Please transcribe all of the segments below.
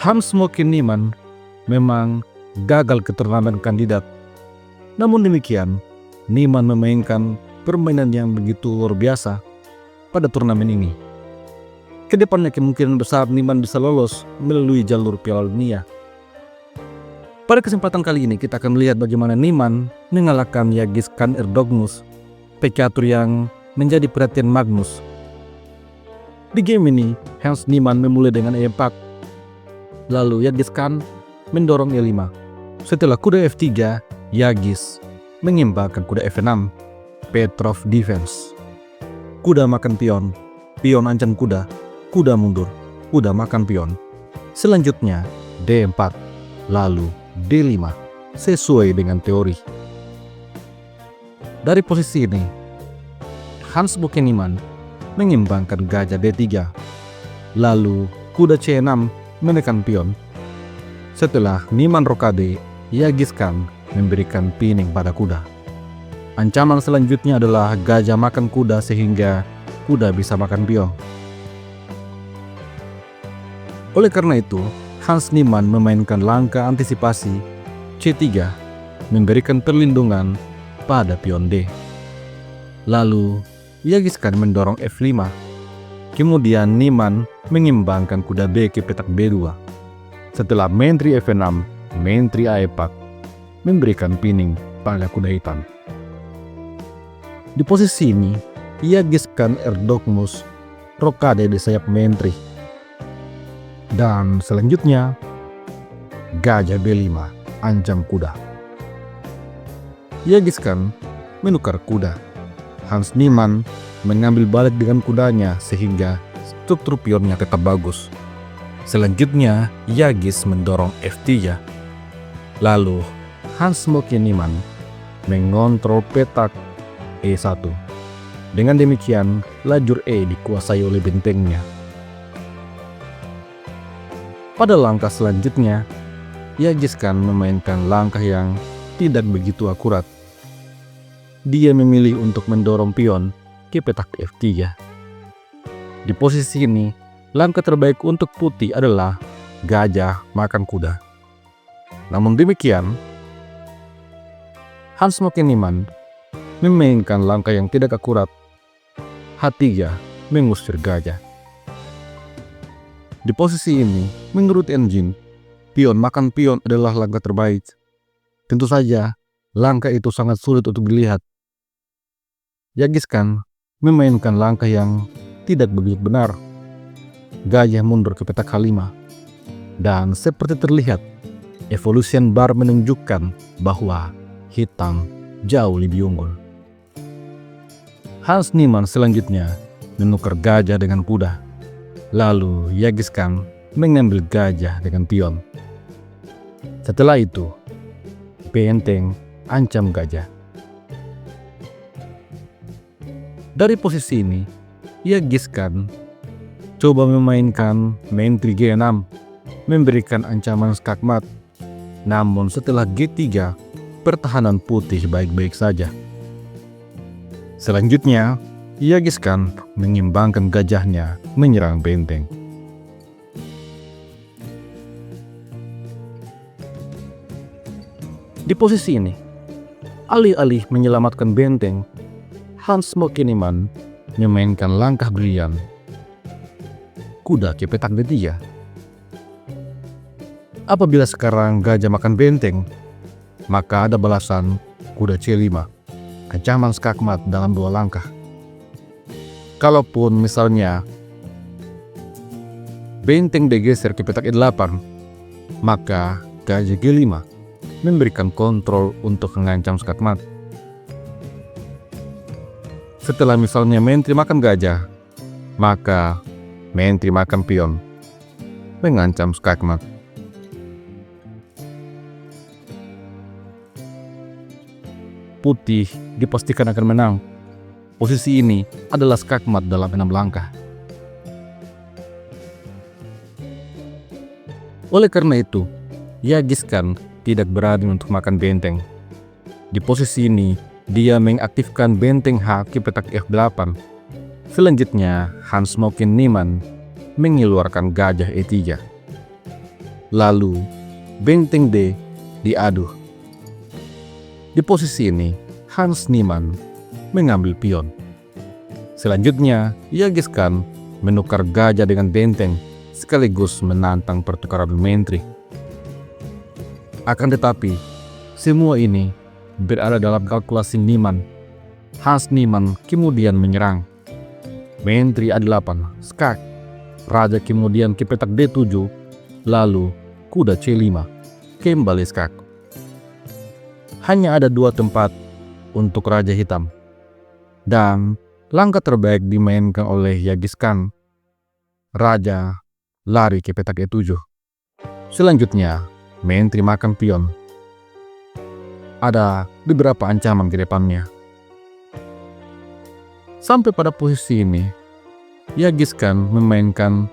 Hans Mokin Niemann memang gagal ke turnamen kandidat. Namun demikian, Niemann memainkan permainan yang begitu luar biasa pada turnamen ini. Kedepannya kemungkinan besar Niemann bisa lolos melalui jalur Piala Dunia. Pada kesempatan kali ini kita akan melihat bagaimana Niemann mengalahkan Yagiskan Erdoğmuş, pecatur yang menjadi perhatian Magnus. Di game ini, Hans Niemann memulai dengan E4. Lalu Yagiskan mendorong E5. Setelah kuda F3, Yagis mengimbangkan kuda F6. Petrov defense. Kuda makan pion, pion ancam kuda, kuda mundur, kuda makan pion. Selanjutnya D4, lalu D5 sesuai dengan teori. Dari posisi ini, Hans Mokin Niemann mengimbangkan gajah D3, lalu kuda C6 menekan pion. Setelah Niemann rokade, Yagiskan memberikan pining pada kuda. Ancaman selanjutnya adalah gajah makan kuda sehingga kuda bisa makan pion. Oleh karena itu, Hans Niemann memainkan langkah antisipasi C3, memberikan perlindungan pada pion D. Lalu, Yagiskan mendorong F5. Kemudian Niemann mengimbangkan kuda B ke petak B2. Setelah menteri F6, menteri A4 memberikan pining pada kuda hitam. Di posisi ini, Yagiskan Erdoğmuş rokade di sayap menteri. Dan selanjutnya, gajah B5 ancam kuda. Yagiskan menukar kuda. Hans Niemann mengambil balik dengan kudanya sehingga struktur pionnya tetap bagus. Selanjutnya, Yagis mendorong F3. Lalu, Hans Mokin Niemann mengontrol petak E1. Dengan demikian, lajur E dikuasai oleh bentengnya. Pada langkah selanjutnya, Yagiskan memainkan langkah yang tidak begitu akurat. Dia memilih untuk mendorong pion ke petak F3. Di posisi ini, langkah terbaik untuk putih adalah gajah makan kuda. Namun demikian, Hans Mokin Niemann memainkan langkah yang tidak akurat. H3 mengusir gajah. Di posisi ini, menurut engine, pion makan pion adalah langkah terbaik. Tentu saja, langkah itu sangat sulit untuk dilihat. Yagiskan memainkan langkah yang tidak begitu benar. Gajah mundur ke petak H5. Dan seperti terlihat, evolution bar menunjukkan bahwa hitam jauh lebih unggul. Hans Niemann selanjutnya menukar gajah dengan kuda. Lalu Yagiskan mengambil gajah dengan pion. Setelah itu, benteng ancam gajah. Dari posisi ini, Yagiskan coba memainkan menteri G6, memberikan ancaman skakmat. Namun setelah G3, pertahanan putih baik-baik saja. Selanjutnya, Yagiskan mengimbangkan gajahnya menyerang benteng. Di posisi ini, alih-alih menyelamatkan benteng, Hans Mokin Niemann memainkan langkah brilian. Kuda ke petak D3. Apabila sekarang gajah makan benteng, maka ada balasan kuda C5, ancaman skakmat dalam 2 langkah. Kalaupun misalnya benteng digeser ke petak E8, maka gajah G5 memberikan kontrol untuk mengancam skakmat. Setelah misalnya menteri makan gajah, maka menteri makan pion mengancam skakmat. Putih dipastikan akan menang. Posisi ini adalah skakmat dalam 6 langkah. Oleh karena itu, Yagiskan tidak berani untuk makan benteng. Di posisi ini, dia mengaktifkan benteng H ke petak F8. Selanjutnya, Hans Mokin Niemann mengeluarkan gajah E3. Lalu benteng D diadu. Di posisi ini, Hans Niemann mengambil pion. Selanjutnya, Genghis Khan menukar gajah dengan benteng sekaligus menantang pertukaran menteri. Akan tetapi, semua ini berada dalam kalkulasi Niemann. Hans Niemann kemudian menyerang. Menteri A8, skak. Raja kemudian ke petak D7, lalu kuda C5, kembali skak. Hanya ada 2 tempat untuk Raja Hitam. Dan langkah terbaik dimainkan oleh Genghis Khan. Raja lari ke petak E7. Selanjutnya, menteri makan pion. Ada beberapa ancaman ke depannya. Sampai pada posisi ini, Genghis Khan memainkan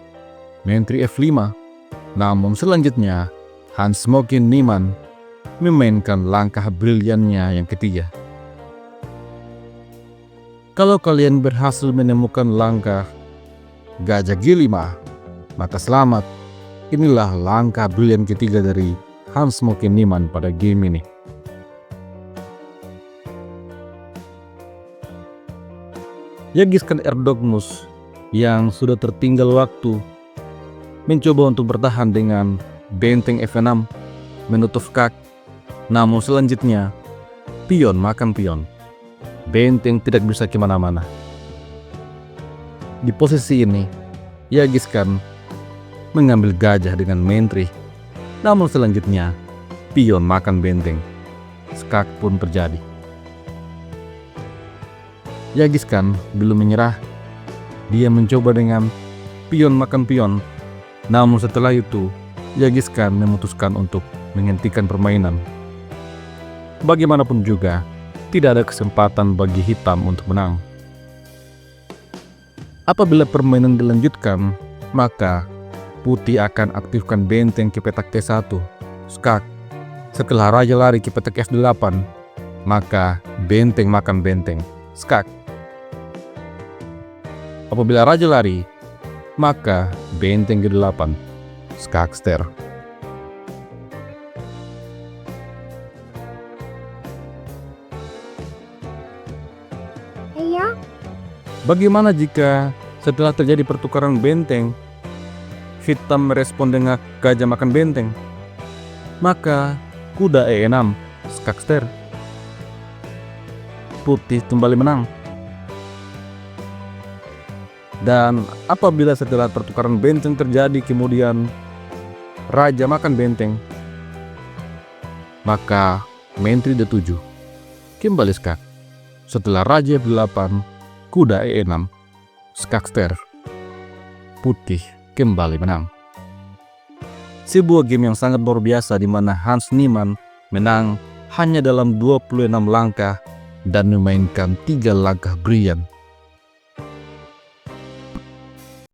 menteri F5. Namun selanjutnya, Hans Mokin Niemann memainkan langkah briliannya yang ketiga. Kalau kalian berhasil menemukan langkah gajah G5, maka selamat. Inilah langkah brilian ketiga dari Hans Mokin Niemann pada game ini. Genghis Khan Erdogmus yang sudah tertinggal waktu mencoba untuk bertahan dengan benteng F6 menutup skak. Namun selanjutnya, pion makan pion. Benteng tidak bisa kemana-mana. Di posisi ini, Genghis Khan mengambil gajah dengan menteri. Namun selanjutnya, pion makan benteng. Skak pun terjadi. Genghis Khan belum menyerah. Dia mencoba dengan pion makan pion. Namun setelah itu, Genghis Khan memutuskan untuk menghentikan permainan. Bagaimanapun juga, tidak ada kesempatan bagi hitam untuk menang. Apabila permainan dilanjutkan, maka putih akan aktifkan benteng ke petak T1, skak. Setelah raja lari ke petak F8, maka benteng makan benteng, skak. Apabila raja lari, maka benteng G8, skak ster. Bagaimana jika setelah terjadi pertukaran benteng, hitam merespon dengan gajah makan benteng? Maka kuda E6, skak ster. Putih kembali menang. Dan apabila setelah pertukaran benteng terjadi kemudian raja makan benteng, maka menteri D7 kembali skak. Setelah raja F8, kuda E6, skak ster. Putih kembali menang. Sebuah game yang sangat luar biasa di mana Hans Niemann menang hanya dalam 26 langkah dan memainkan 3 langkah brilian.